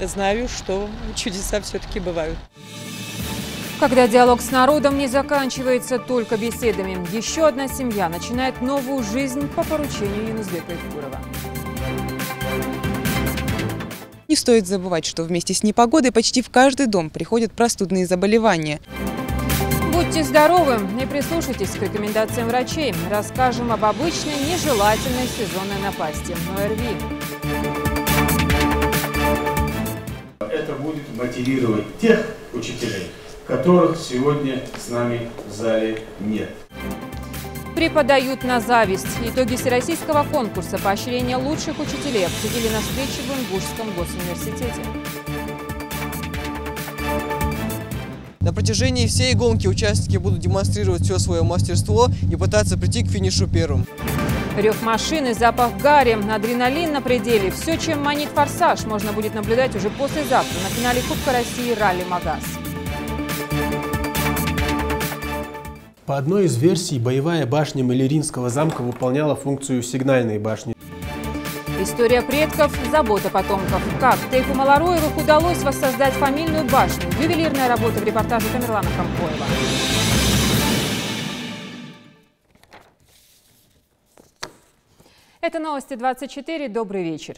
знаю, что чудеса все-таки бывают. Когда диалог с народом не заканчивается только беседами, еще одна семья начинает новую жизнь по поручению Юнусбека Евкурова. Не стоит забывать, что вместе с непогодой почти в каждый дом приходят простудные заболевания. Будьте здоровы и прислушайтесь к рекомендациям врачей. Расскажем об обычной нежелательной сезонной напасти – ОРВИ. Это будет мотивировать тех учителей, которых сегодня с нами в зале нет. Преподают на зависть. Итоги всероссийского конкурса поощрения лучших учителей обсудили на встрече в Ингушском госуниверситете. На протяжении всей гонки участники будут демонстрировать все свое мастерство и пытаться прийти к финишу первым. Рев машины, запах гари, адреналин на пределе. Все, чем манит «Форсаж», можно будет наблюдать уже послезавтра на финале Кубка России «Ралли Магаз». По одной из версий, боевая башня Маляринского замка выполняла функцию сигнальной башни. История предков, забота потомков. Как Тейфу Малароевых удалось воссоздать фамильную башню? Ювелирная работа в репортаже Тамерлана Хамкоева. Это новости 24. Добрый вечер.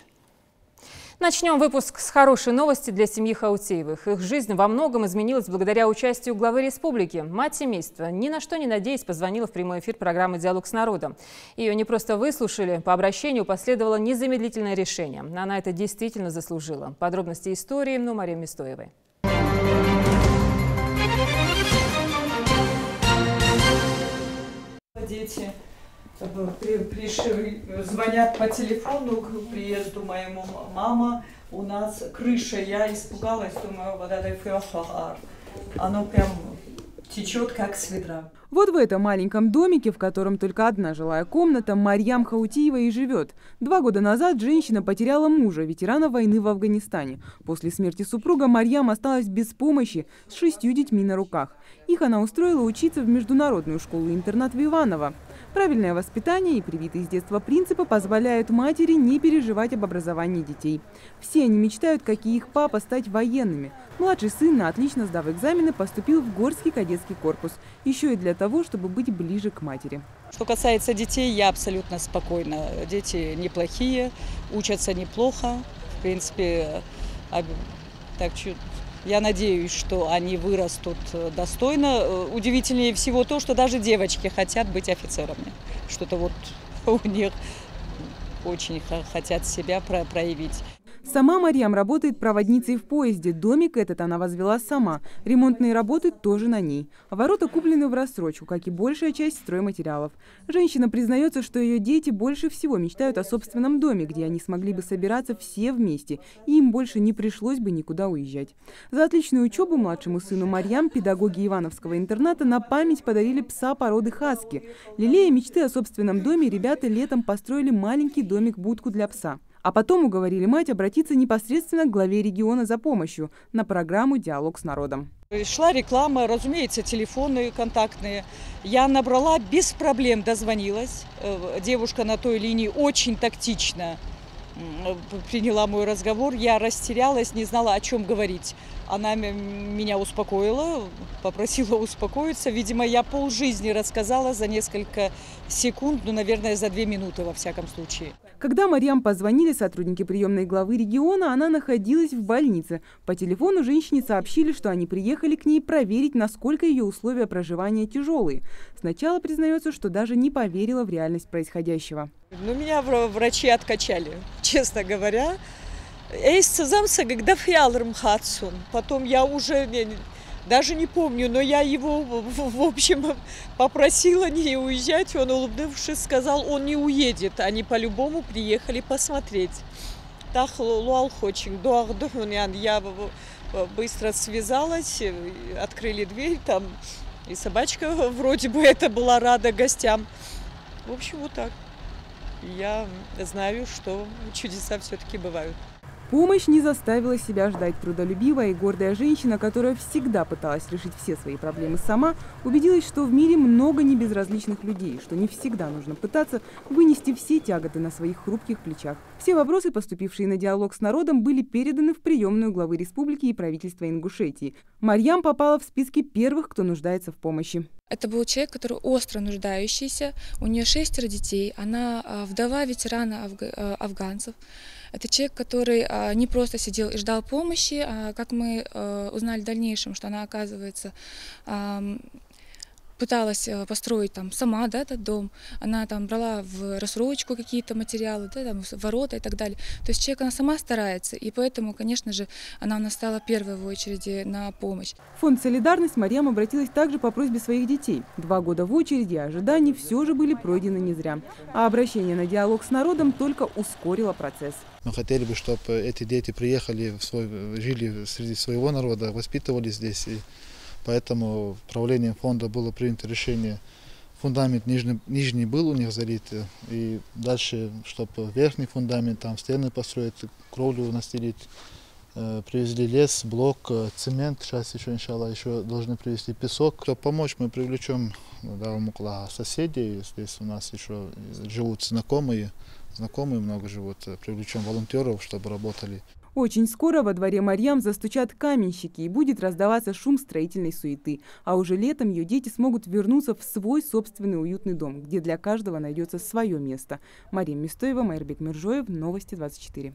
Начнем выпуск с хорошей новости для семьи Хаутеевых. Их жизнь во многом изменилась благодаря участию главы республики. Мать семейства, ни на что не надеясь, позвонила в прямой эфир программы «Диалог с народом». Ее не просто выслушали, по обращению последовало незамедлительное решение. Она это действительно заслужила. Подробности истории у Марии Мистоевой. Дети звонят по телефону к приезду моему мама. У нас крыша, я испугалась, думаю, оно прям течет как с ведра. Вот в этом маленьком домике, в котором только одна жилая комната, Марьям Хаутиева и живет. 2 года назад женщина потеряла мужа, ветерана войны в Афганистане. После смерти супруга Марьям осталась без помощи с 6 детьми на руках. Их она устроила учиться в международную школу-интернат в Иваново. Правильное воспитание и привитые с детства принципы позволяют матери не переживать об образовании детей. Все они мечтают, как и их папа, стать военными. Младший сын, отлично сдав экзамены, поступил в Горский кадетский корпус. Еще и для того, чтобы быть ближе к матери. Что касается детей, я абсолютно спокойна. Дети неплохие, учатся неплохо. В принципе, так я надеюсь, что они вырастут достойно. Удивительнее всего то, что даже девочки хотят быть офицерами. Что-то вот у них очень хотят себя проявить. Сама Марьям работает проводницей в поезде. Домик этот она возвела сама. Ремонтные работы тоже на ней. Ворота куплены в рассрочку, как и большая часть стройматериалов. Женщина признается, что ее дети больше всего мечтают о собственном доме, где они смогли бы собираться все вместе, и им больше не пришлось бы никуда уезжать. За отличную учебу младшему сыну Марьям педагоги Ивановского интерната на память подарили пса породы хаски. Лелея мечты о собственном доме, ребята летом построили маленький домик-будку для пса. А потом уговорили мать обратиться непосредственно к главе региона за помощью на программу «Диалог с народом». Шла реклама, разумеется, телефоны контактные. Я набрала, без проблем дозвонилась. Девушка на той линии очень тактично приняла мой разговор. Я растерялась, не знала, о чем говорить. Она меня успокоила, попросила успокоиться. Видимо, я полжизни рассказала за несколько секунд, ну, наверное, за 2 минуты во всяком случае. Когда Марьям позвонили сотрудники приемной главы региона, она находилась в больнице. По телефону женщине сообщили, что они приехали к ней проверить, насколько ее условия проживания тяжелые. Сначала признается, что даже не поверила в реальность происходящего. Ну, меня врачи откачали, честно говоря. Потом я уже даже не помню, но я его, в общем, попросила не уезжать. Он, улыбнувшись, сказал, он не уедет. Они по-любому приехали посмотреть. Я быстро связалась, открыли дверь, там и собачка вроде бы это была рада гостям. В общем, вот так. Я знаю, что чудеса все-таки бывают. Помощь не заставила себя ждать. Трудолюбивая и гордая женщина, которая всегда пыталась решить все свои проблемы сама, убедилась, что в мире много небезразличных людей, что не всегда нужно пытаться вынести все тяготы на своих хрупких плечах. Все вопросы, поступившие на диалог с народом, были переданы в приемную главы республики и правительства Ингушетии. Марьям попала в списки первых, кто нуждается в помощи. Это был человек, который остро нуждающийся, у нее 6 детей, она вдова ветерана афганцев. Это человек, который не просто сидел и ждал помощи, а как мы узнали в дальнейшем, что она, оказывается, пыталась построить там сама, да, этот дом. Она там брала в рассрочку какие-то материалы, да, там, ворота и так далее. То есть человек, она сама старается, и поэтому, конечно же, она у нас стала первой в очереди на помощь. В фонд «Солидарность» Марьям обратилась также по просьбе своих детей. 2 года в очереди, а ожидания все же были пройдены не зря. А обращение на диалог с народом только ускорило процесс. Мы хотели бы, чтобы эти дети приехали, жили среди своего народа, воспитывались здесь. И поэтому правлением фонда было принято решение, фундамент нижний был у них залит, и дальше, чтобы верхний фундамент, там стены построить, кровлю настелить. Привезли лес, блок, цемент, сейчас еще, иншаллах, еще должны привезти песок. Чтобы помочь, мы привлечем соседей, здесь у нас еще живут знакомые много живут, привлечем волонтеров, чтобы работали. Очень скоро во дворе Марьям застучат каменщики и будет раздаваться шум строительной суеты. А уже летом ее дети смогут вернуться в свой собственный уютный дом, где для каждого найдется свое место. Мария Мистоева, Майрбек Миржоев, Новости 24.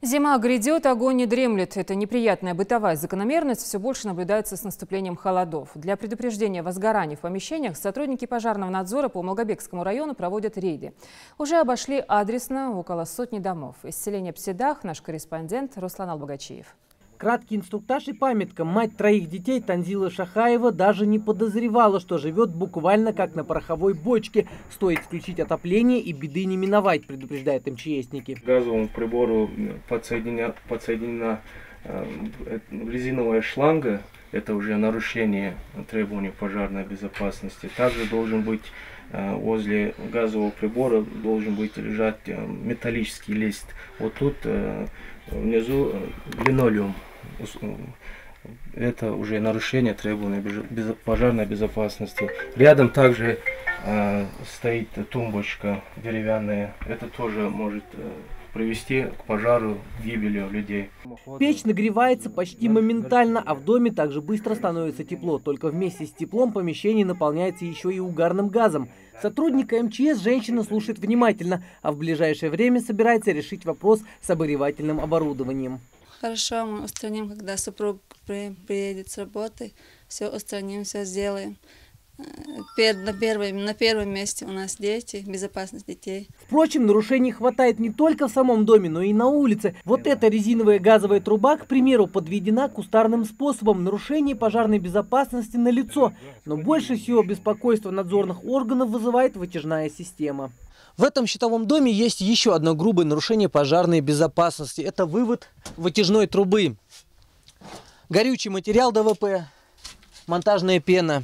Зима грядет, огонь не дремлет. Это неприятная бытовая закономерность все больше наблюдается с наступлением холодов. Для предупреждения возгораний в помещениях сотрудники пожарного надзора по Молгобекскому району проводят рейды. Уже обошли адресно около 100 домов. Из селения Пседах наш корреспондент Руслан Албогачиев. Краткий инструктаж и памятка. Мать 3 детей Танзила Шахаева даже не подозревала, что живет буквально как на пороховой бочке. Стоит включить отопление, и беды не миновать, предупреждают МЧСники. К газовому прибору подсоединена резиновая шланга. Это уже нарушение требований пожарной безопасности. Также должен быть возле газового прибора лежать металлический лист. Вот тут внизу линолеум. Это уже нарушение требований пожарной безопасности. Рядом также стоит тумбочка деревянная. Это тоже может привести к пожару, гибели людей. Печь нагревается почти моментально, а в доме также быстро становится тепло. Только вместе с теплом помещение наполняется еще и угарным газом. Сотрудника МЧС женщина слушает внимательно, а в ближайшее время собирается решить вопрос с обогревательным оборудованием. Хорошо, мы устраним, когда супруг приедет с работы, все устраним, все сделаем. На первом месте у нас дети, безопасность детей. Впрочем, нарушений хватает не только в самом доме, но и на улице. Вот эта резиновая газовая труба, к примеру, подведена кустарным способом. Нарушение пожарной безопасности налицо. Но больше всего беспокойство надзорных органов вызывает вытяжная система. В этом щитовом доме есть еще одно грубое нарушение пожарной безопасности. Это вывод вытяжной трубы. Горючий материал ДВП, монтажная пена.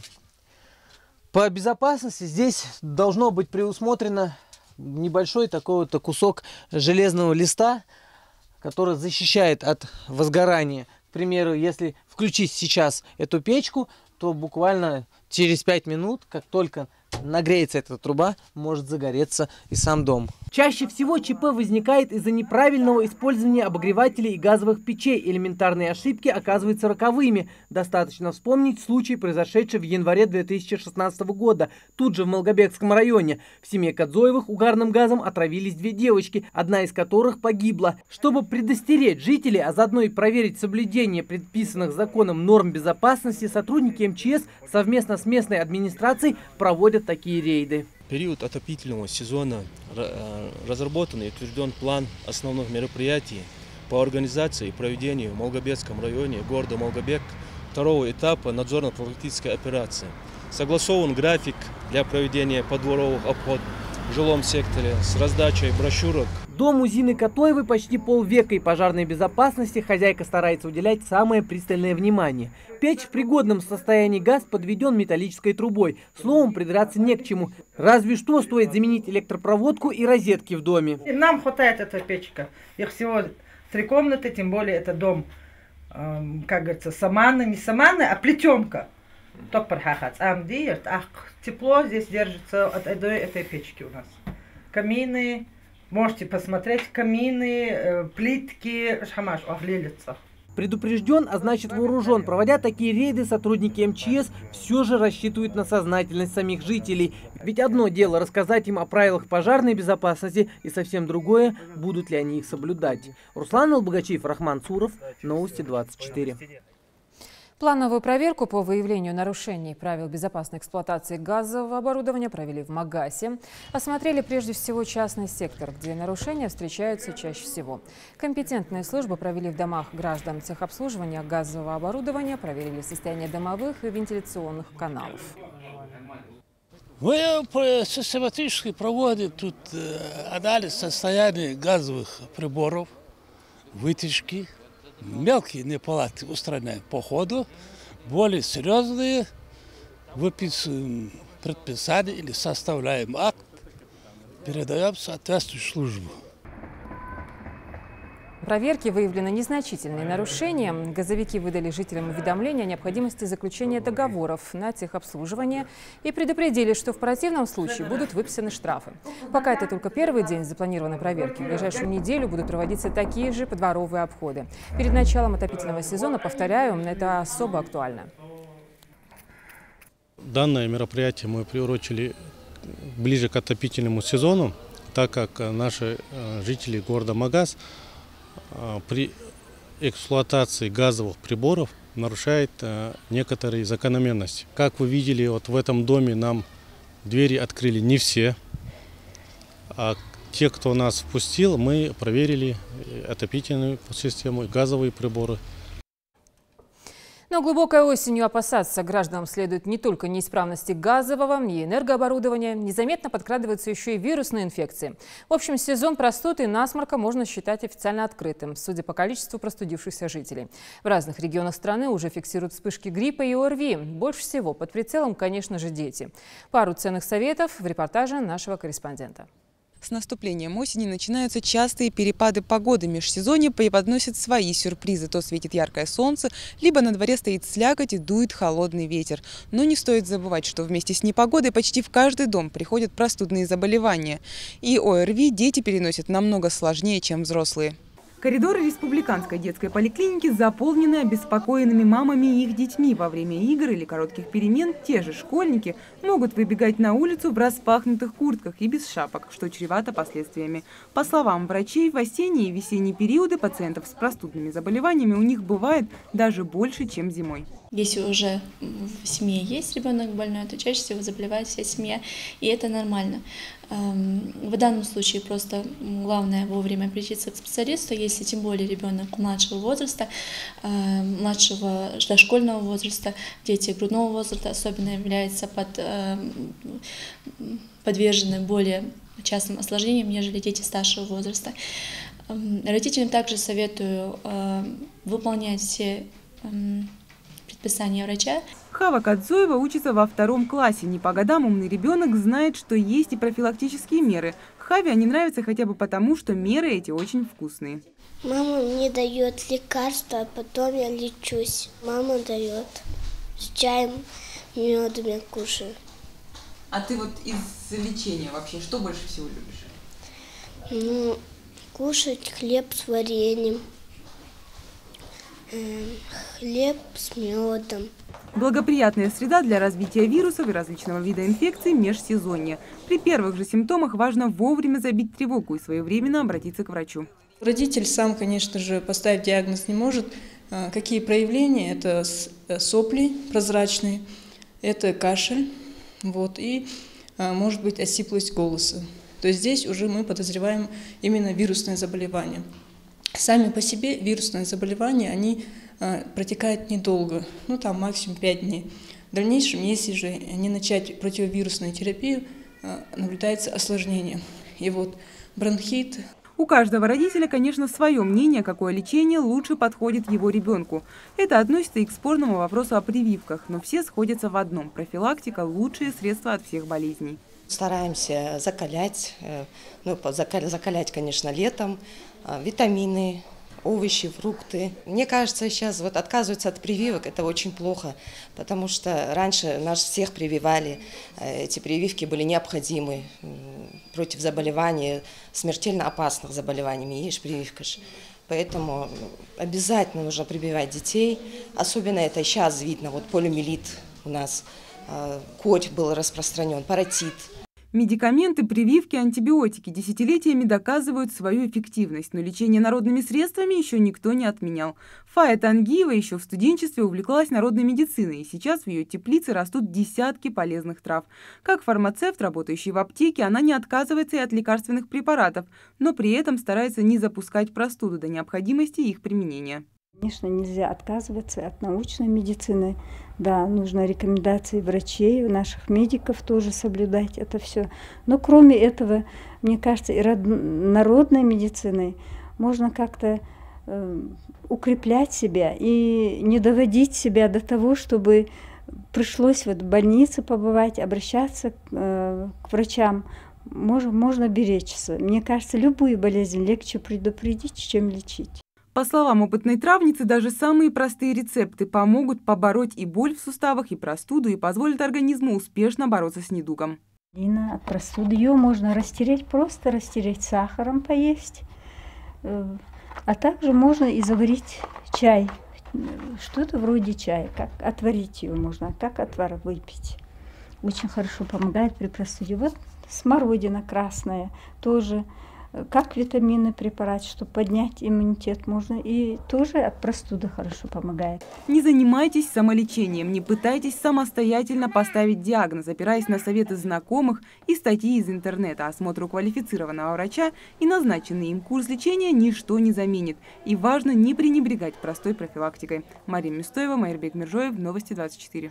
По безопасности здесь должно быть предусмотрено небольшой такой вот кусок железного листа, который защищает от возгорания. К примеру, если включить сейчас эту печку, то буквально через 5 минут, как только нагреется эта труба, может загореться и сам дом. Чаще всего ЧП возникает из-за неправильного использования обогревателей и газовых печей. Элементарные ошибки оказываются роковыми. Достаточно вспомнить случай, произошедший в январе 2016 года. Тут же в Молгобекском районе. В семье Кадзоевых угарным газом отравились 2 девочки, одна из которых погибла. Чтобы предостеречь жителей, а заодно и проверить соблюдение предписанных законом норм безопасности, сотрудники МЧС совместно с местной администрацией проводят такие рейды. В период отопительного сезона разработан и утвержден план основных мероприятий по организации и проведению в Молгобекском районе города Молгобек 2-го этапа надзорно-профилактической операции. Согласован график для проведения подворовых обход в жилом секторе с раздачей брошюрок. Дому Зины Катоевой почти полвека, и пожарной безопасности хозяйка старается уделять самое пристальное внимание. Печь в пригодном состоянии, газ подведен металлической трубой. Словом, придраться не к чему. Разве что стоит заменить электропроводку и розетки в доме. И нам хватает эта печка. Их всего 3 комнаты, тем более это дом, как говорится, саманна, не саманна, а плетенка. Тепло здесь держится от этой печки у нас. Камины, можете посмотреть, камины, плитки, шамаш, оглелится. Предупрежден, а значит вооружен. Проводя такие рейды, сотрудники МЧС все же рассчитывают на сознательность самих жителей. Ведь одно дело рассказать им о правилах пожарной безопасности, и совсем другое, будут ли они их соблюдать. Руслан Албогачиев, Рахман Цуров, Новости 24. Плановую проверку по выявлению нарушений правил безопасной эксплуатации газового оборудования провели в Магасе. Осмотрели прежде всего частный сектор, где нарушения встречаются чаще всего. Компетентные службы провели в домах граждан техобслуживания газового оборудования, проверили состояние домовых и вентиляционных каналов. Мы систематически проводим тут анализ состояния газовых приборов, вытяжки. Мелкие неполадки устраняем по ходу, более серьезные выписываем предписание или составляем акт, передаем в соответствующую службу. В проверке выявлены незначительные нарушения. Газовики выдали жителям уведомление о необходимости заключения договоров на техобслуживание и предупредили, что в противном случае будут выписаны штрафы. Пока это только первый день запланированной проверки. В ближайшую неделю будут проводиться такие же подворовые обходы. Перед началом отопительного сезона, повторяю, это особо актуально. Данное мероприятие мы приурочили ближе к отопительному сезону, так как наши жители города Магас при эксплуатации газовых приборов нарушает некоторые закономерности. Как вы видели, вот в этом доме нам двери открыли не все, а те, кто нас впустил, мы проверили отопительную систему, газовые приборы. Но глубокой осенью опасаться гражданам следует не только неисправности газового и энергооборудования. Незаметно подкрадываются еще и вирусные инфекции. В общем, сезон простуды и насморка можно считать официально открытым, судя по количеству простудившихся жителей. В разных регионах страны уже фиксируют вспышки гриппа и ОРВИ. Больше всего под прицелом, конечно же, дети. Пару ценных советов в репортаже нашего корреспондента. С наступлением осени начинаются частые перепады погоды. Межсезонье преподносит свои сюрпризы. То светит яркое солнце, либо на дворе стоит слякоть и дует холодный ветер. Но не стоит забывать, что вместе с непогодой почти в каждый дом приходят простудные заболевания. И ОРВИ дети переносят намного сложнее, чем взрослые. Коридоры республиканской детской поликлиники заполнены обеспокоенными мамами и их детьми. Во время игр или коротких перемен те же школьники могут выбегать на улицу в распахнутых куртках и без шапок, что чревато последствиями. По словам врачей, в осенние и весенние периоды пациентов с простудными заболеваниями у них бывает даже больше, чем зимой. Если уже в семье есть ребенок больной, то чаще всего заболевает вся семья, и это нормально. В данном случае просто главное вовремя обратиться к специалисту, если тем более ребенок младшего возраста, младшего дошкольного возраста, дети грудного возраста особенно являются подвержены более частым осложнениям, нежели дети старшего возраста. Родителям также советую выполнять все предписания врача. Хава Кадзоева учится во 2 классе. Не по годам умный ребенок знает, что есть и профилактические меры. Хаве они нравятся хотя бы потому, что меры эти очень вкусные. Мама мне дает лекарства, а потом я лечусь. Мама дает с чаем, медом я кушаю. А ты вот из лечения вообще что больше всего любишь? Кушать хлеб с вареньем. Хлеб с медом. Благоприятная среда для развития вирусов и различного вида инфекций межсезонье. При первых же симптомах важно вовремя забить тревогу и своевременно обратиться к врачу. Родитель сам, конечно же, поставить диагноз не может. Какие проявления? Это сопли прозрачные, это кашель, и может быть осиплость голоса. То есть здесь уже мы подозреваем именно вирусное заболевание. Сами по себе вирусные заболевания, они протекают недолго, там максимум 5 дней. В дальнейшем, если же не начать противовирусную терапию, наблюдается осложнение. И бронхит. У каждого родителя, конечно, свое мнение, какое лечение лучше подходит его ребенку. Это относится и к спорному вопросу о прививках, но все сходятся в одном – профилактика – лучшее средство от всех болезней. Стараемся закалять, конечно, летом, витамины, овощи, фрукты. Мне кажется, сейчас вот отказываются от прививок, это очень плохо, потому что раньше нас всех прививали, эти прививки были необходимы против заболеваний, смертельно опасных заболеваний, есть прививка же. Поэтому обязательно нужно прививать детей, особенно это сейчас видно, вот полиомиелит у нас, корь был распространен, паротит. Медикаменты, прививки, антибиотики десятилетиями доказывают свою эффективность, но лечение народными средствами еще никто не отменял. Фая Тангиева еще в студенчестве увлеклась народной медициной, и сейчас в ее теплице растут десятки полезных трав. Как фармацевт, работающий в аптеке, она не отказывается и от лекарственных препаратов, но при этом старается не запускать простуду до необходимости их применения. Конечно, нельзя отказываться от научной медицины. Да, нужно рекомендации врачей, наших медиков тоже соблюдать это все. Но кроме этого, мне кажется, и народной медициной можно как-то укреплять себя и не доводить себя до того, чтобы пришлось в больнице побывать, обращаться к врачам. Можно беречься. Мне кажется, любую болезнь легче предупредить, чем лечить. По словам опытной травницы, даже самые простые рецепты помогут побороть и боль в суставах, и простуду, и позволят организму успешно бороться с недугом. От простуды ее можно растереть, просто растереть сахаром, поесть. А также можно и заварить чай, что-то вроде чая, как отварить ее можно, как отвар выпить. Очень хорошо помогает при простуде. Вот смородина красная тоже. Как витаминный препарат, чтобы поднять иммунитет можно, и тоже от простуды хорошо помогает. Не занимайтесь самолечением, не пытайтесь самостоятельно поставить диагноз, опираясь на советы знакомых и статьи из интернета. Осмотр у квалифицированного врача и назначенный им курс лечения ничто не заменит. И важно не пренебрегать простой профилактикой. Мария Мистоева, Майрбек Миржоев, Новости 24.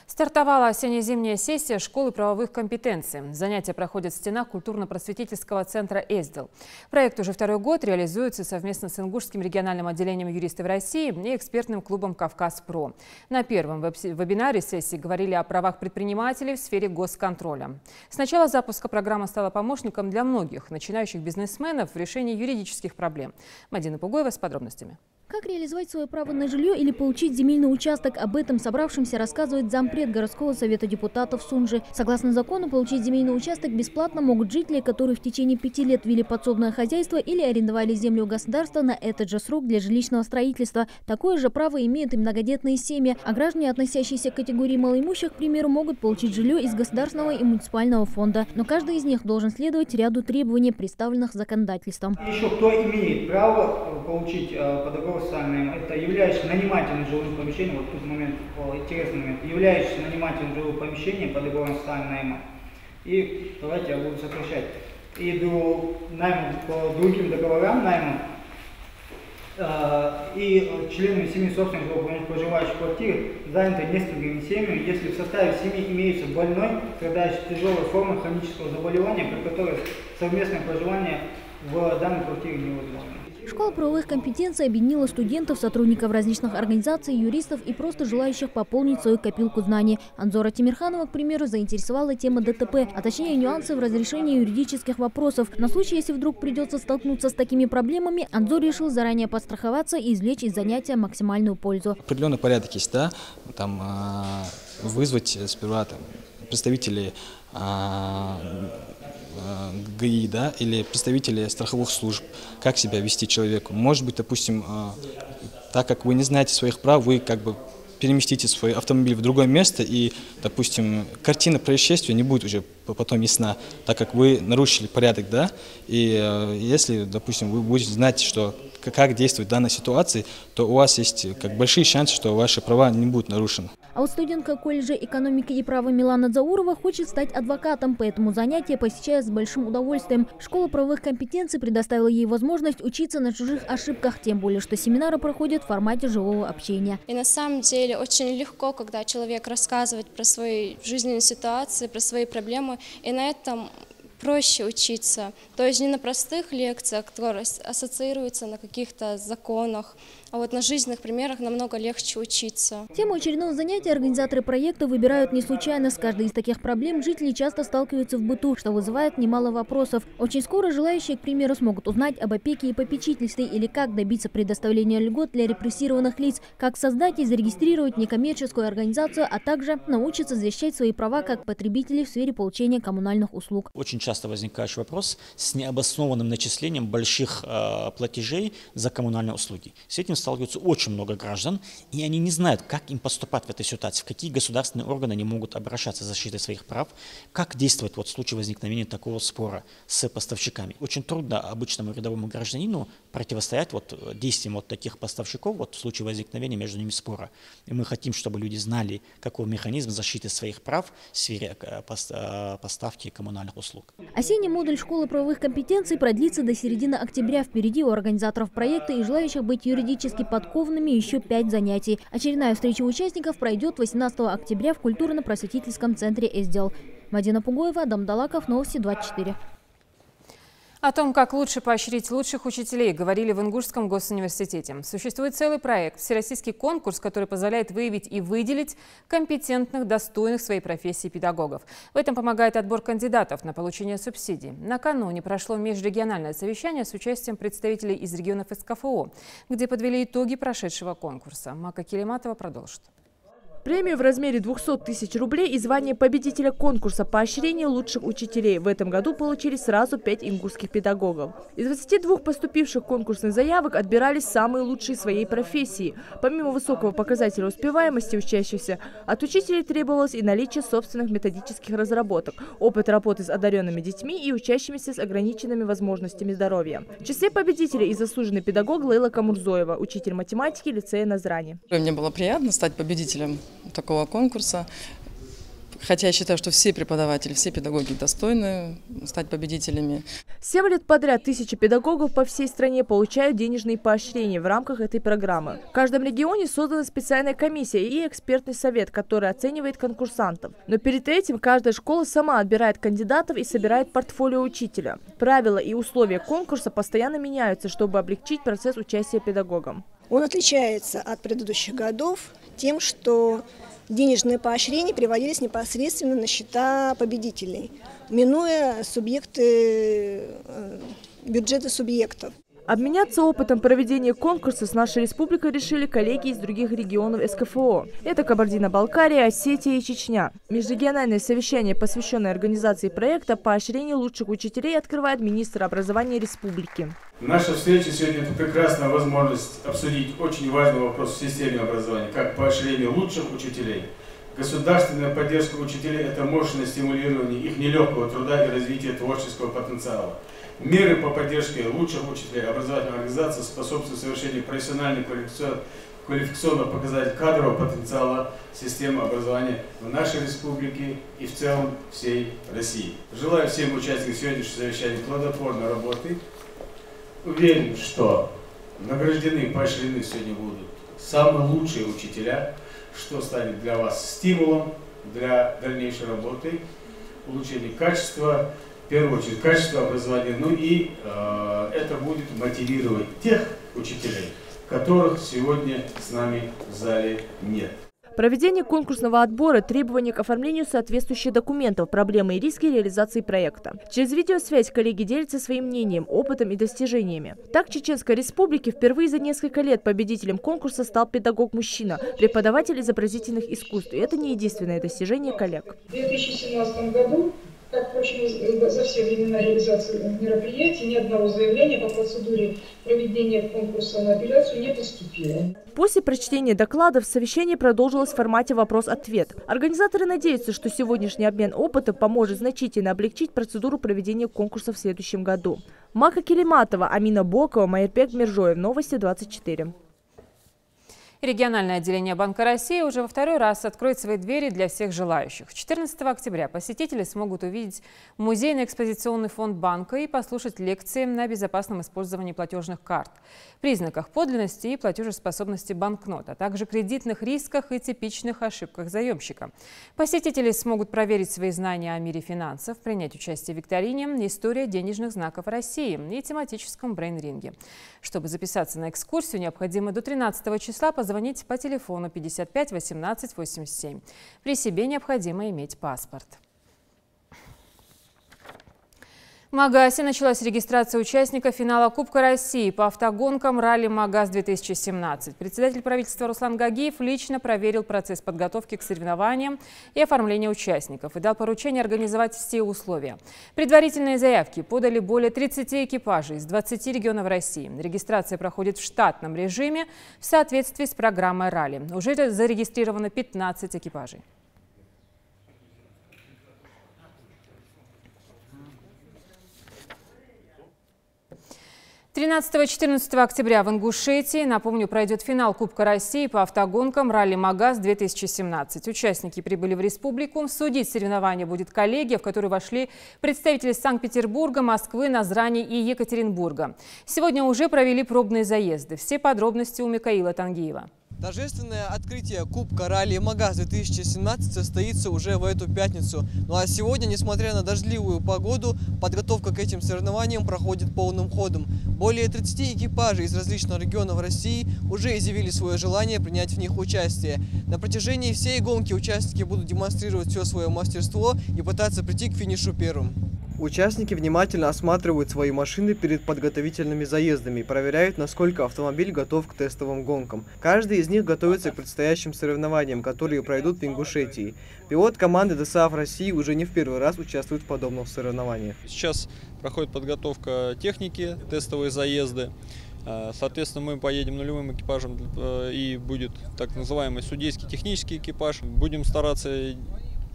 Стартовала осенне-зимняя сессия школы правовых компетенций. Занятия проходят в стенах культурно-просветительского центра «Эздел». Проект уже второй год реализуется совместно с Ингушским региональным отделением юристов России и экспертным клубом «Кавказ-Про». На первом вебинаре сессии говорили о правах предпринимателей в сфере госконтроля. С начала запуска программа стала помощником для многих начинающих бизнесменов в решении юридических проблем. Мадина Пугоева с подробностями. Как реализовать свое право на жилье или получить земельный участок? Об этом собравшимся рассказывает зампред городского совета депутатов Сунжи. Согласно закону, получить земельный участок бесплатно могут жители, которые в течение 5 лет вели подсобное хозяйство или арендовали землю у государства на этот же срок для жилищного строительства. Такое же право имеют и многодетные семьи. А граждане, относящиеся к категории малоимущих, к примеру, могут получить жилье из государственного и муниципального фонда. Но каждый из них должен следовать ряду требований, представленных законодательством. Еще кто имеет право получить по договору социального найма, это являющийся нанимателем жилых помещений, вот тут момент, интересный момент, являющийся нанимателем жилых помещений по договору социального найма. И давайте я буду сокращать. И найма по другим договорам найма и членами семьи собственников, проживающих в квартире, заняты несколькими семьями, если в составе семьи имеется больной, страдающий тяжелой формой хронического заболевания, при которой совместное проживание в данной квартире невозможно. Школа правовых компетенций объединила студентов, сотрудников различных организаций, юристов и просто желающих пополнить свою копилку знаний. Анзора Тимирханова, к примеру, заинтересовала тема ДТП, а точнее нюансы в разрешении юридических вопросов. На случай, если вдруг придется столкнуться с такими проблемами, Анзор решил заранее подстраховаться и извлечь из занятия максимальную пользу. Определенный порядок есть, да, там вызвать сперва представителей ГАИ, да, или представители страховых служб, как себя вести человеку. Может быть, допустим, так как вы не знаете своих прав, вы как бы переместите свой автомобиль в другое место, и, допустим, картина происшествия не будет уже потом ясна, так как вы нарушили порядок, да, и если, допустим, вы будете знать, что как действовать в данной ситуации, то у вас есть большие шансы, что ваши права не будут нарушены. А вот студентка колледжа экономики и права Милана Заурова хочет стать адвокатом, поэтому занятия посещает с большим удовольствием. Школа правовых компетенций предоставила ей возможность учиться на чужих ошибках, тем более, что семинары проходят в формате живого общения. И на самом деле очень легко, когда человек рассказывает про свои жизненные ситуации, про свои проблемы, и на этом проще учиться. То есть не на простых лекциях, которые ассоциируются на каких-то законах, а вот на жизненных примерах намного легче учиться. Тему очередного занятия организаторы проекта выбирают не случайно. С каждой из таких проблем жители часто сталкиваются в быту, что вызывает немало вопросов. Очень скоро желающие, к примеру, смогут узнать об опеке и попечительстве или как добиться предоставления льгот для репрессированных лиц, как создать и зарегистрировать некоммерческую организацию, а также научиться защищать свои права как потребители в сфере получения коммунальных услуг. Очень часто возникающий вопрос с необоснованным начислением больших платежей за коммунальные услуги. С этим сталкиваются очень много граждан, и они не знают, как им поступать в этой ситуации, в какие государственные органы они могут обращаться за защитой своих прав, как действовать в случае возникновения такого спора с поставщиками. Очень трудно обычному рядовому гражданину противостоять действиям таких поставщиков в случае возникновения между ними спора. И мы хотим, чтобы люди знали, какой механизм защиты своих прав в сфере поставки коммунальных услуг. Осенний модуль школы правовых компетенций продлится до середины октября. Впереди у организаторов проекта и желающих быть юридически подкованными еще 5 занятий. Очередная встреча участников пройдет 18 октября в культурно-просветительском центре «Эсдел». Мадина Пугоева, Адам Далаков, Новости 24. О том, как лучше поощрить лучших учителей, говорили в Ингушском госуниверситете. Существует целый проект – всероссийский конкурс, который позволяет выявить и выделить компетентных, достойных своей профессии педагогов. В этом помогает отбор кандидатов на получение субсидий. Накануне прошло межрегиональное совещание с участием представителей из регионов СКФО, где подвели итоги прошедшего конкурса. Мака Келиматова продолжит. Премию в размере 200 тысяч рублей и звание победителя конкурса поощрения лучших учителей в этом году получили сразу 5 ингушских педагогов. Из 22 поступивших конкурсных заявок отбирались самые лучшие своей профессии. Помимо высокого показателя успеваемости учащихся, от учителей требовалось и наличие собственных методических разработок, опыт работы с одаренными детьми и учащимися с ограниченными возможностями здоровья. В числе победителей и заслуженный педагог Лейла Камурзоева, учитель математики лицея Назрани. Мне было приятно стать победителем такого конкурса, хотя я считаю, что все преподаватели, все педагоги достойны стать победителями. 7 лет подряд 1000 педагогов по всей стране получают денежные поощрения в рамках этой программы. В каждом регионе создана специальная комиссия и экспертный совет, который оценивает конкурсантов. Но перед этим каждая школа сама отбирает кандидатов и собирает портфолио учителя. Правила и условия конкурса постоянно меняются, чтобы облегчить процесс участия педагогам. Он отличается от предыдущих годов тем, что денежные поощрения приводились непосредственно на счета победителей, минуя бюджеты субъектов. Обменяться опытом проведения конкурса с нашей республикой решили коллеги из других регионов СКФО. Это Кабардино-Балкария, Осетия и Чечня. Межрегиональное совещание, посвященное организации проекта «Поощрение лучших учителей», открывает министр образования республики. Наша встреча сегодня – это прекрасная возможность обсудить очень важный вопрос в системе образования, как поощрение лучших учителей. Государственная поддержка учителей – это мощное стимулирование их нелегкого труда и развития творческого потенциала. Меры по поддержке лучших учителей образовательной организации способствуют совершению профессиональных квалификационных показателей кадрового потенциала системы образования в нашей республике и в целом всей России. Желаю всем участникам сегодняшнего совещания плодотворной работы. Уверен, что награждены, поощрены сегодня будут самые лучшие учителя, что станет для вас стимулом для дальнейшей работы, улучшения качества, в первую очередь качество образования, это будет мотивировать тех учителей, которых сегодня с нами в зале нет. Проведение конкурсного отбора, требования к оформлению соответствующих документов, проблемы и риски реализации проекта. Через видеосвязь коллеги делятся своим мнением, опытом и достижениями. Так, в Чеченской Республике впервые за несколько лет победителем конкурса стал педагог-мужчина, преподаватель изобразительных искусств. И это не единственное достижение коллег. В 2017 году, как, впрочем, за все времена реализации мероприятий, ни одного заявления по процедуре проведения конкурса на апелляцию не поступило. После прочтения докладов совещание продолжилось в формате вопрос-ответ. Организаторы надеются, что сегодняшний обмен опытом поможет значительно облегчить процедуру проведения конкурса в следующем году. Мака Келиматова, Амина Бокова, Майербек Миржоев. Новости 24. Региональное отделение Банка России уже во второй раз откроет свои двери для всех желающих. 14 октября посетители смогут увидеть музейно-экспозиционный фонд банка и послушать лекции на безопасном использовании платежных карт, признаках подлинности и платежеспособности банкнот, а также кредитных рисках и типичных ошибках заемщика. Посетители смогут проверить свои знания о мире финансов, принять участие в викторине «История денежных знаков России» и тематическом брейн-ринге. Чтобы записаться на экскурсию, необходимо до 13 числа позвонить по телефону 55 18 87. При себе необходимо иметь паспорт. В Магасе началась регистрация участников финала Кубка России по автогонкам ралли «Магаз-2017». Председатель правительства Руслан Гагиев лично проверил процесс подготовки к соревнованиям и оформления участников и дал поручение организовать все условия. Предварительные заявки подали более 30 экипажей из 20 регионов России. Регистрация проходит в штатном режиме в соответствии с программой ралли. Уже зарегистрировано 15 экипажей. 13-14 октября в Ингушетии, напомню, пройдет финал Кубка России по автогонкам ралли «Магаз-2017». Участники прибыли в республику. Судить соревнования будет коллегия, в которую вошли представители Санкт-Петербурга, Москвы, Назрани и Екатеринбурга. Сегодня уже провели пробные заезды. Все подробности у Микаила Тангиева. Торжественное открытие Кубка ралли «Магаз-2017» состоится уже в эту пятницу. Ну а сегодня, несмотря на дождливую погоду, подготовка к этим соревнованиям проходит полным ходом. Более 30 экипажей из различных регионов России уже изъявили свое желание принять в них участие. На протяжении всей гонки участники будут демонстрировать все свое мастерство и пытаться прийти к финишу первым. Участники внимательно осматривают свои машины перед подготовительными заездами и проверяют, насколько автомобиль готов к тестовым гонкам. Каждый из них готовится к предстоящим соревнованиям, которые пройдут в Ингушетии. Пилот команды ДСААФ России уже не в первый раз участвует в подобных соревнованиях. Сейчас проходит подготовка техники, тестовые заезды. Соответственно, мы поедем нулевым экипажем и будет так называемый судейский технический экипаж. Будем стараться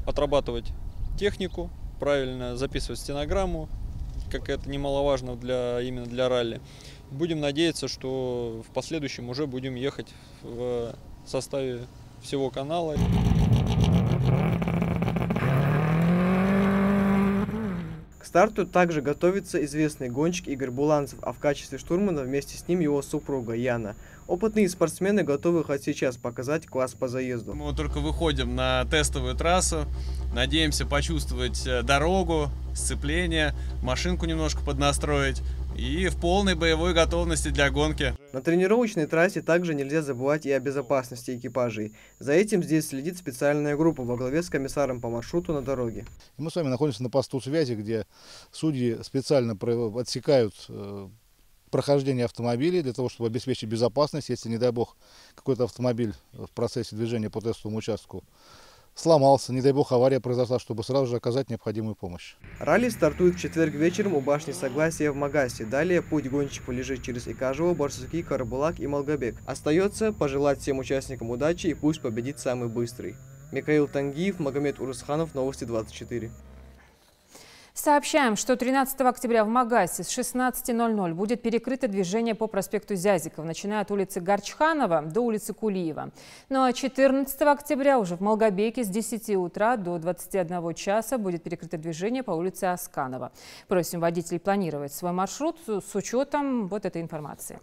отрабатывать технику, правильно записывать стенограмму, как это немаловажно именно для ралли. Будем надеяться, что в последующем уже будем ехать в составе всего канала. К старту также готовится известный гонщик Игорь Буланцев, а в качестве штурмана вместе с ним его супруга Яна. Опытные спортсмены готовы хоть сейчас показать класс по заезду. Мы только выходим на тестовую трассу, надеемся почувствовать дорогу, сцепление, машинку немножко поднастроить и в полной боевой готовности для гонки. На тренировочной трассе также нельзя забывать и о безопасности экипажей. За этим здесь следит специальная группа во главе с комиссаром по маршруту на дороге. Мы с вами находимся на посту связи, где судьи специально отсекают прохождение автомобилей для того, чтобы обеспечить безопасность, если, не дай бог, какой-то автомобиль в процессе движения по тестовому участку сломался, не дай бог, авария произошла, чтобы сразу же оказать необходимую помощь. Ралли стартует в четверг вечером у башни Согласия в Магасе. Далее путь гонщику лежит через Икажево, Барсуки, Карабулак и Малгобек. Остается пожелать всем участникам удачи и пусть победит самый быстрый. Микаил Тангиев, Магомед Урусханов, Новости 24. Сообщаем, что 13 октября в Магасе с 16:00 будет перекрыто движение по проспекту Зязиков, начиная от улицы Горчханова до улицы Кулиева. Ну а 14 октября уже в Малгобеке с 10 утра до 21 часа будет перекрыто движение по улице Асканова. Просим водителей планировать свой маршрут с учетом вот этой информации.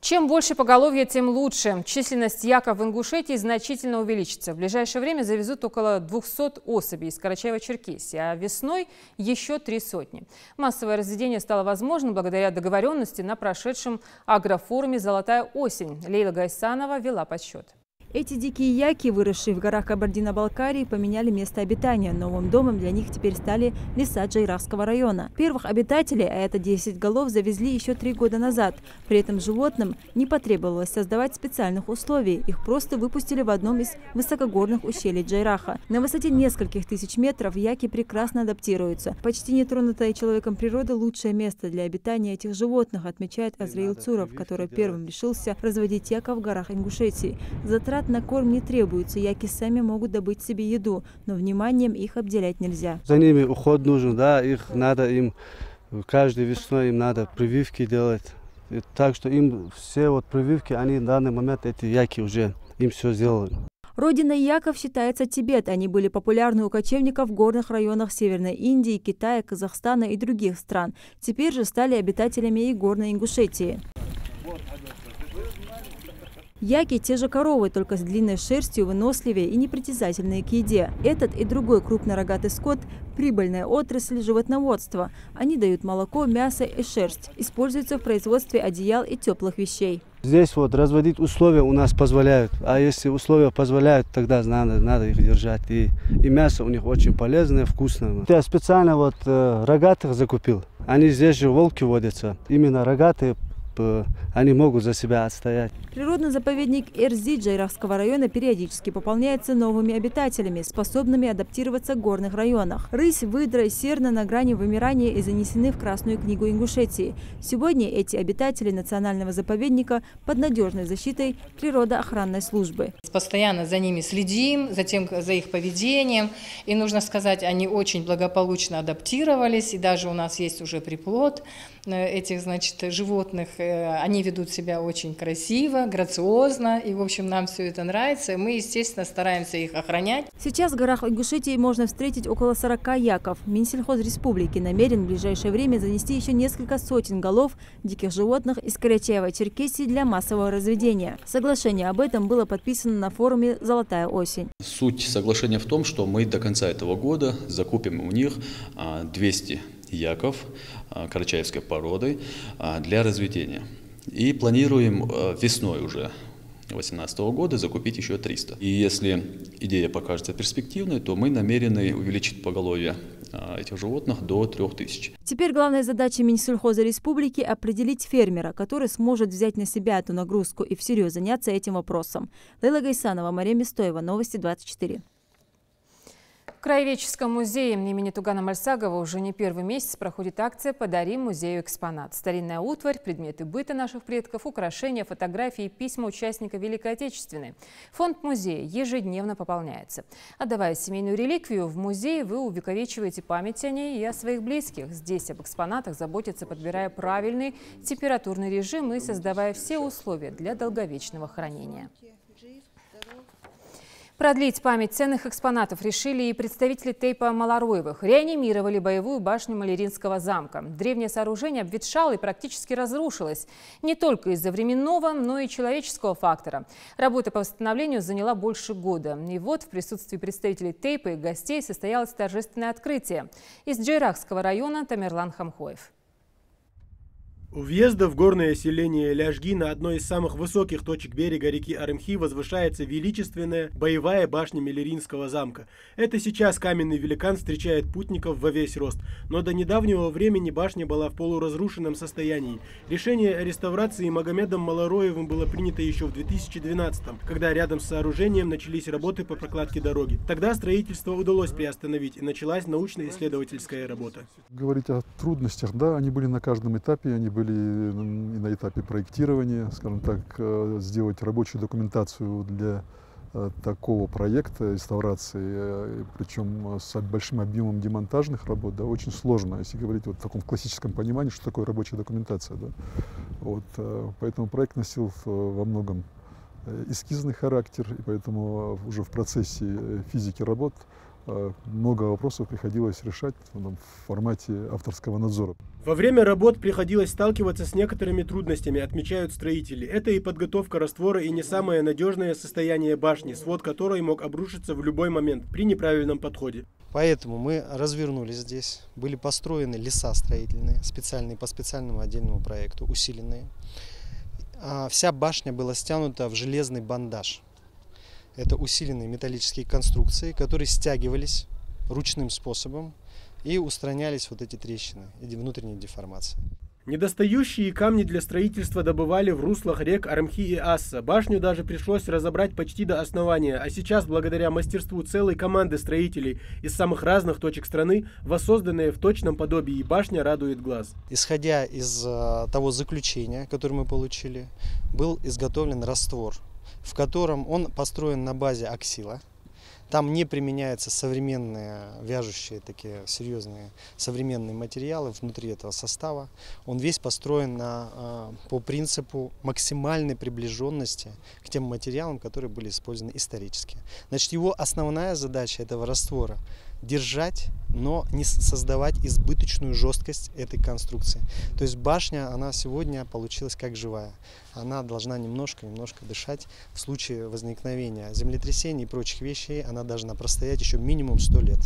Чем больше поголовья, тем лучше. Численность яков в Ингушетии значительно увеличится. В ближайшее время завезут около 200 особей из Карачаево-Черкесии, а весной еще 3 сотни. Массовое разведение стало возможным благодаря договоренности на прошедшем агрофоруме «Золотая осень». Лейла Гайсанова вела подсчет. Эти дикие яки, выросшие в горах Кабардино-Балкарии, поменяли место обитания. Новым домом для них теперь стали леса Джайрахского района. Первых обитателей, а это 10 голов, завезли еще 3 года назад. При этом животным не потребовалось создавать специальных условий. Их просто выпустили в одном из высокогорных ущелий Джайраха. На высоте нескольких тысяч метров яки прекрасно адаптируются. Почти нетронутая человеком природа – лучшее место для обитания этих животных, отмечает Азраил Цуров, который первым решился разводить яков в горах Ингушетии. Затрат на корм не требуется, яки сами могут добыть себе еду, но вниманием их обделять нельзя. За ними уход нужен, да, их надо им каждой весной им надо прививки делать, И так что им все вот прививки, они в данный момент, эти яки уже им все сделали. Родиной яков считается Тибет. Они были популярны у кочевников в горных районах Северной Индии, Китая, Казахстана и других стран. Теперь же стали обитателями и горной Ингушетии. Яки – те же коровы, только с длинной шерстью, выносливее и непритязательные к еде. Этот и другой крупнорогатый скот – прибыльная отрасль животноводства. Они дают молоко, мясо и шерсть. Используются в производстве одеял и теплых вещей. Здесь вот разводить условия у нас позволяют. А если условия позволяют, тогда надо их держать. И мясо у них очень полезное, вкусное. Я специально вот рогатых закупил. Они здесь же волки водятся. Именно рогатые. Они могут за себя отстоять. Природный заповедник Эрзи Джайрахского района периодически пополняется новыми обитателями, способными адаптироваться в горных районах. Рысь, выдра и серна на грани вымирания и занесены в Красную книгу Ингушетии. Сегодня эти обитатели национального заповедника под надежной защитой природоохранной службы. Постоянно за ними следим, за их поведением. И нужно сказать, они очень благополучно адаптировались. И даже у нас есть уже приплод этих, животных. Они ведут себя очень красиво, грациозно, и, в общем, нам все это нравится. Мы, естественно, стараемся их охранять. Сейчас в горах Ингушетии можно встретить около 40 яков. Минсельхозреспублики намерен в ближайшее время занести еще несколько сотен голов диких животных из Карачаево-Черкесии для массового разведения. Соглашение об этом было подписано на форуме «Золотая осень». Суть соглашения в том, что мы до конца этого года закупим у них 200 яков карачаевской породы для разведения. И планируем весной уже 2018 года закупить еще 300. И если идея покажется перспективной, то мы намерены увеличить поголовье этих животных до 3000. Теперь главная задача Минсельхоза Республики – определить фермера, который сможет взять на себя эту нагрузку и всерьез заняться этим вопросом. Лейла Гайсанова, Мария Мистоева, Новости 24. В Краеведческом музее имени Тугана Мальсагова уже не первый месяц проходит акция «Подарим музею экспонат». Старинная утварь, предметы быта наших предков, украшения, фотографии, письма участников Великой Отечественной. Фонд музея ежедневно пополняется. Отдавая семейную реликвию в музей, вы увековечиваете память о ней и о своих близких. Здесь об экспонатах заботятся, подбирая правильный температурный режим и создавая все условия для долговечного хранения. Продлить память ценных экспонатов решили и представители Тейпа Малароевых. Реанимировали боевую башню Маляринского замка. Древнее сооружение обветшало и практически разрушилось. Не только из-за временного, но и человеческого фактора. Работа по восстановлению заняла больше года. И вот в присутствии представителей Тейпа и гостей состоялось торжественное открытие. Из Джайрахского района Тамерлан Хамхоев. У въезда в горное селение Ляжги на одной из самых высоких точек берега реки Арымхи возвышается величественная боевая башня Маляринского замка. Это сейчас каменный великан встречает путников во весь рост. Но до недавнего времени башня была в полуразрушенном состоянии. Решение о реставрации Магомедом Малароевым было принято еще в 2012-м, когда рядом с сооружением начались работы по прокладке дороги. Тогда строительство удалось приостановить, и началась научно-исследовательская работа. Говорить о трудностях, да, они были на каждом этапе, они были и на этапе проектирования, скажем так, сделать рабочую документацию для такого проекта реставрации, причем с большим объемом демонтажных работ, да, очень сложно, если говорить вот в таком классическом понимании, что такое рабочая документация. Да. Вот, поэтому проект носил во многом эскизный характер, и поэтому уже в процессе физики работ много вопросов приходилось решать в формате авторского надзора. Во время работ приходилось сталкиваться с некоторыми трудностями, отмечают строители. Это и подготовка раствора, и не самое надежное состояние башни, свод которой мог обрушиться в любой момент при неправильном подходе. Поэтому мы развернулись здесь. Были построены леса строительные, специальные по специальному отдельному проекту, усиленные. Вся башня была стянута в железный бандаж. Это усиленные металлические конструкции, которые стягивались ручным способом и устранялись вот эти трещины и внутренние деформации. Недостающие камни для строительства добывали в руслах рек Арымхи и Асса. Башню даже пришлось разобрать почти до основания, а сейчас, благодаря мастерству целой команды строителей из самых разных точек страны, воссозданная в точном подобии башня радует глаз. Исходя из того заключения, которое мы получили, был изготовлен раствор, в котором он построен на базе аксила. Там не применяются современные, вяжущие такие серьезные современные материалы внутри этого состава. Он весь построен по принципу максимальной приближенности к тем материалам, которые были использованы исторически. Значит, его основная задача этого раствора – держать, но не создавать избыточную жесткость этой конструкции. То есть башня, она сегодня получилась как живая. Она должна немножко дышать. В случае возникновения землетрясений и прочих вещей она должна простоять еще минимум 100 лет.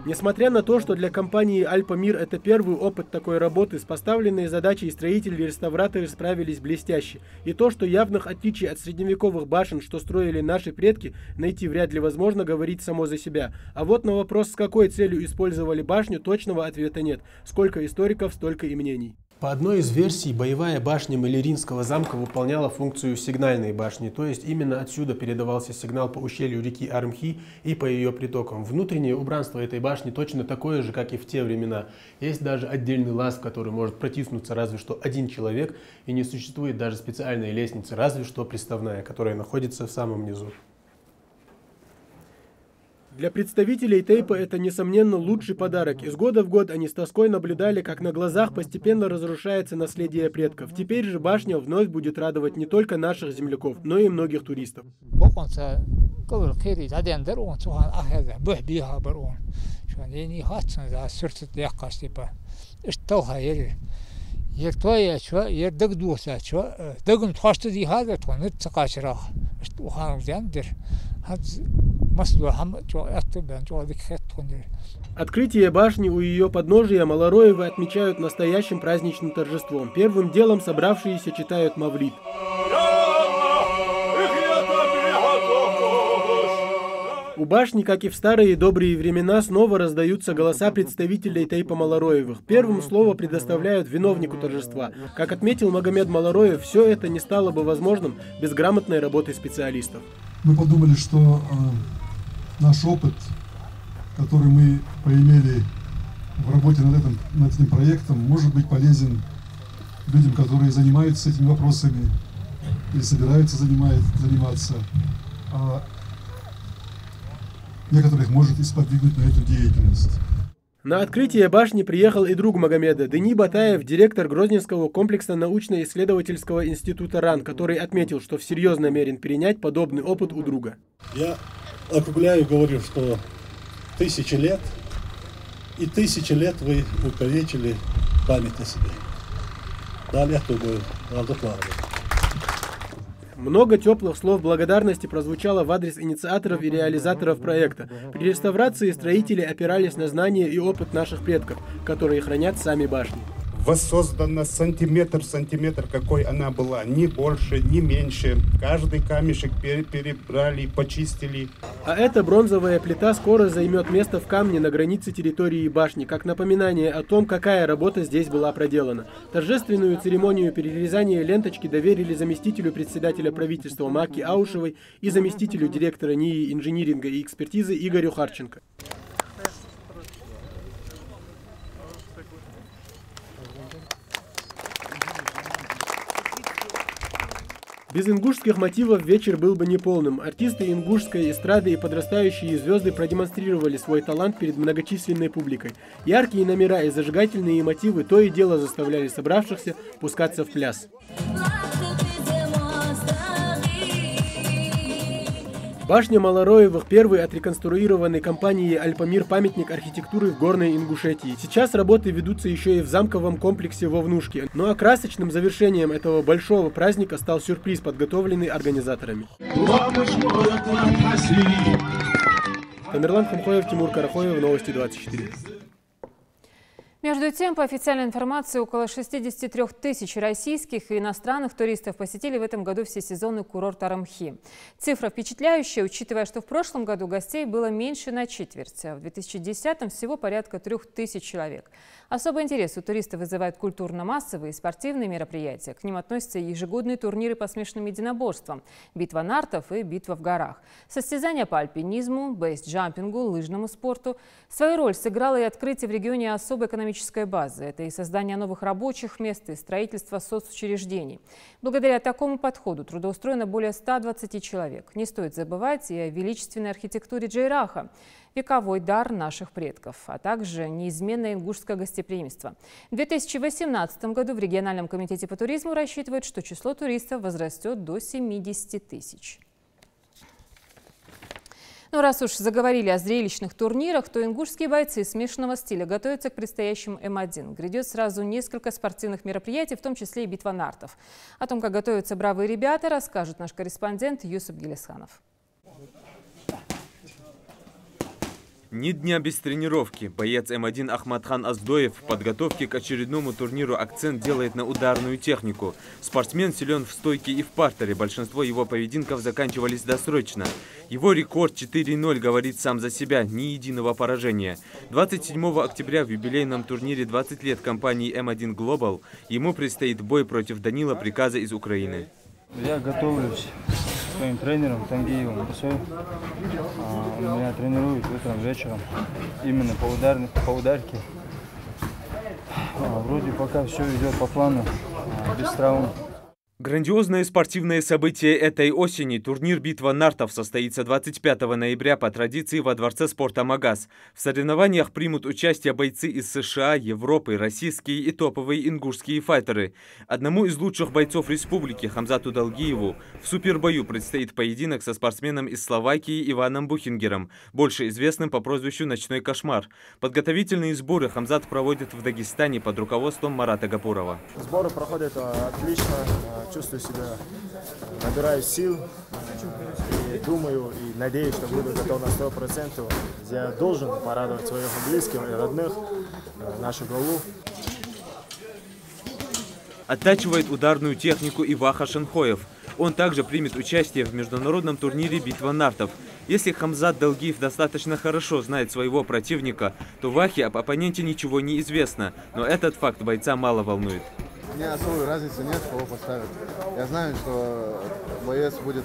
Несмотря на то, что для компании «Альпамир» это первый опыт такой работы, с поставленной задачей строители и реставраторы справились блестяще. И то, что явных отличий от средневековых башен, что строили наши предки, найти вряд ли возможно, говорить само за себя. А вот на вопрос, с какой целью использовали башню, точного ответа нет. Сколько историков, столько и мнений. По одной из версий, боевая башня Маляринского замка выполняла функцию сигнальной башни, то есть именно отсюда передавался сигнал по ущелью реки Армхи и по ее притокам. Внутреннее убранство этой башни точно такое же, как и в те времена. Есть даже отдельный лаз, в который может протиснуться разве что один человек, и не существует даже специальной лестницы, разве что приставная, которая находится в самом низу. Для представителей Тейпа это, несомненно, лучший подарок. Из года в год они с тоской наблюдали, как на глазах постепенно разрушается наследие предков. Теперь же башня вновь будет радовать не только наших земляков, но и многих туристов. Открытие башни у ее подножия Малароевы отмечают настоящим праздничным торжеством. Первым делом собравшиеся читают мавлид. У башни, как и в старые добрые времена, снова раздаются голоса представителей Тейпа Малароевых. Первым слово предоставляют виновнику торжества. Как отметил Магомед Малароев, все это не стало бы возможным без грамотной работы специалистов. Мы подумали, что наш опыт, который мы поимели в работе над этим проектом, может быть полезен людям, которые занимаются этими вопросами или собираются заниматься. Некоторых может и сподвигнуть на эту деятельность. На открытие башни приехал и друг Магомеда, Дени Батаев, директор Грозненского комплекса научно-исследовательского института РАН, который отметил, что всерьез намерен перенять подобный опыт у друга. Я округляю, говорю, что 1000 лет, и 1000 лет вы увековечили память о себе. Далее тобой разоплавали. Много теплых слов благодарности прозвучало в адрес инициаторов и реализаторов проекта. При реставрации строители опирались на знания и опыт наших предков, которые хранят сами башни. Воссоздана сантиметр в сантиметр, какой она была, ни больше, ни меньше. Каждый камешек перебрали, почистили. А эта бронзовая плита скоро займет место в камне на границе территории башни, как напоминание о том, какая работа здесь была проделана. Торжественную церемонию перерезания ленточки доверили заместителю председателя правительства Маки Аушевой и заместителю директора НИИ инжиниринга и экспертизы Игорю Харченко. Без ингушских мотивов вечер был бы неполным. Артисты ингушской эстрады и подрастающие звезды продемонстрировали свой талант перед многочисленной публикой. Яркие номера и зажигательные мотивы то и дело заставляли собравшихся пускаться в пляс. Башня Малароевых – первый отреконструированный компанией «Альпамир» памятник архитектуры в Горной Ингушетии. Сейчас работы ведутся еще и в замковом комплексе во Внушке. Ну а красочным завершением этого большого праздника стал сюрприз, подготовленный организаторами. Тамерлан Хамхоев, Тимур Карахоев, Новости 24. Между тем, по официальной информации, около 63 тысяч российских и иностранных туристов посетили в этом году всесезонный курорт Арымхи. Цифра впечатляющая, учитывая, что в прошлом году гостей было меньше на четверть, а в 2010-м всего порядка 3000 человек. Особый интерес у туристов вызывают культурно-массовые и спортивные мероприятия. К ним относятся ежегодные турниры по смешанным единоборствам, битва нартов и битва в горах, состязания по альпинизму, бейсджампингу, лыжному спорту. Свою роль сыграло и открытие в регионе особой экономической экономической базы. Это и создание новых рабочих мест, и строительство соцучреждений. Благодаря такому подходу трудоустроено более 120 человек. Не стоит забывать и о величественной архитектуре Джейраха, вековой дар наших предков, а также неизменное ингушское гостеприимство. В 2018 году в региональном комитете по туризму рассчитывают, что число туристов возрастет до 70 тысяч. Но раз уж заговорили о зрелищных турнирах, то ингушские бойцы смешанного стиля готовятся к предстоящим М1. Грядет сразу несколько спортивных мероприятий, в том числе и битва нартов. О том, как готовятся бравые ребята, расскажет наш корреспондент Юсуп Гилесханов. Ни дня без тренировки. Боец М1 Ахматхан Аздоев в подготовке к очередному турниру акцент делает на ударную технику. Спортсмен силен в стойке и в партере. Большинство его поединков заканчивались досрочно. Его рекорд 4-0 говорит сам за себя, ни единого поражения. 27 октября в юбилейном турнире 20 лет компании М1 Global ему предстоит бой против Данила Приказа из Украины. Я готовлюсь своим тренером Тангиевым. Он меня тренирует утром, вечером, именно по ударке. Вроде пока все идет по плану, без травм. Грандиозное спортивное событие этой осени – турнир «Битва нартов» состоится 25 ноября по традиции во Дворце спорта «Магаз». В соревнованиях примут участие бойцы из США, Европы, российские и топовые ингушские файтеры. Одному из лучших бойцов республики, Хамзату Далгиеву, в супербою предстоит поединок со спортсменом из Словакии Иваном Бухингером, больше известным по прозвищу «Ночной кошмар». Подготовительные сборы Хамзат проводит в Дагестане под руководством Марата Гапурова. Сборы проходят отлично. Чувствую себя, набираю сил и думаю и надеюсь, что буду готов на 100%. Я должен порадовать своих близких и родных, нашу голову. Оттачивает ударную технику и Ваха Шенхоев. Он также примет участие в международном турнире «Битва нартов». Если Хамзат Далгиев достаточно хорошо знает своего противника, то Вахе об оппоненте ничего не известно, но этот факт бойца мало волнует. Мне особой разницы нет, кого поставят. Я знаю, что боец будет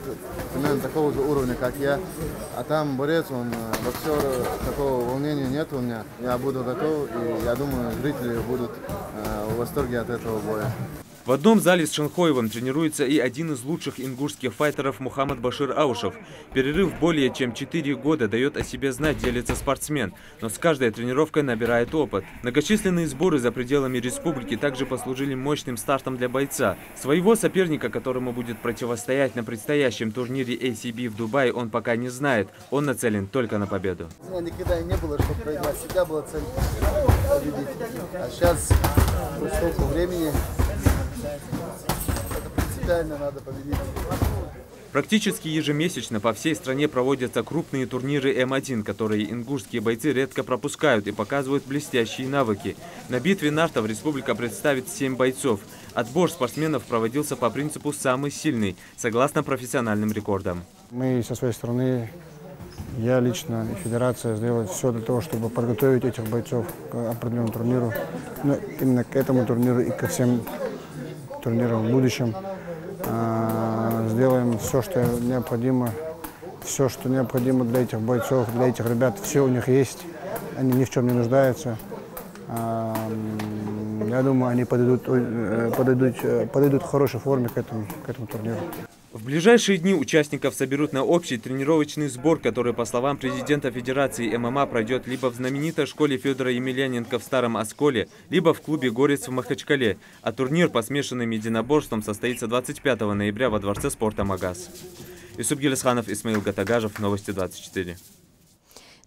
примерно такого же уровня, как я. А там борец, он боксер, такого волнения нет у меня. Я буду готов, и я думаю, зрители будут в восторге от этого боя. В одном зале с Шенхоевым тренируется и один из лучших ингушских файтеров Мухаммад Башир Аушев. Перерыв более чем 4 года дает о себе знать, делится спортсмен, но с каждой тренировкой набирает опыт. Многочисленные сборы за пределами республики также послужили мощным стартом для бойца. Своего соперника, которому будет противостоять на предстоящем турнире ACB в Дубае, он пока не знает. Он нацелен только на победу. У меня никогда не было, чтобы проиграть. Всегда была цель победить. А сейчас столько времени. Это принципиально надо победить. Практически ежемесячно по всей стране проводятся крупные турниры М1, которые ингушские бойцы редко пропускают и показывают блестящие навыки. На битве нартов республика представит 7 бойцов. Отбор спортсменов проводился по принципу «самый сильный», согласно профессиональным рекордам. Мы со своей стороны, я лично и федерация, сделали все для того, чтобы подготовить этих бойцов к определенному турниру. Но именно к этому турниру и ко всем турнирам в будущем. Сделаем все, что необходимо для этих бойцов, для этих ребят. Все у них есть, они ни в чем не нуждаются. Я думаю, они подойдут в хорошей форме к этому турниру. В ближайшие дни участников соберут на общий тренировочный сбор, который, по словам президента Федерации ММА, пройдет либо в знаменитой школе Федора Емельяненко в Старом Осколе, либо в клубе «Горец» в Махачкале. А турнир по смешанным единоборствам состоится 25 ноября во Дворце спорта «Магаз». Юсуп Гилесханов, Исмаил Гатагажев, Новости 24.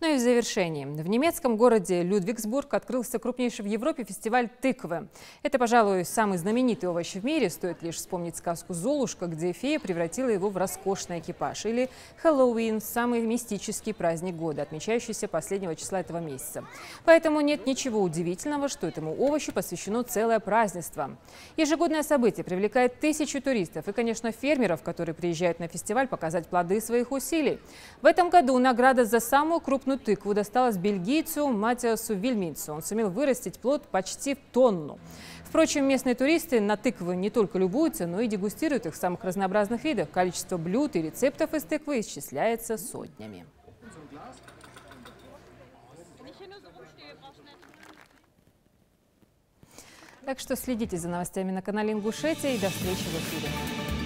Ну и в завершении. В немецком городе Людвигсбург открылся крупнейший в Европе фестиваль тыквы. Это, пожалуй, самый знаменитый овощ в мире. Стоит лишь вспомнить сказку «Золушка», где фея превратила его в роскошный экипаж. Или Хэллоуин – самый мистический праздник года, отмечающийся последнего числа этого месяца. Поэтому нет ничего удивительного, что этому овощу посвящено целое празднество. Ежегодное событие привлекает тысячи туристов и, конечно, фермеров, которые приезжают на фестиваль показать плоды своих усилий. В этом году награда за самую крупную тыкву досталась бельгийцу Матиасу Вильминцу. Он сумел вырастить плод почти в тонну. Впрочем, местные туристы на тыквы не только любуются, но и дегустируют их в самых разнообразных видах. Количество блюд и рецептов из тыквы исчисляется сотнями. Так что следите за новостями на канале Ингушетия и до встречи в эфире.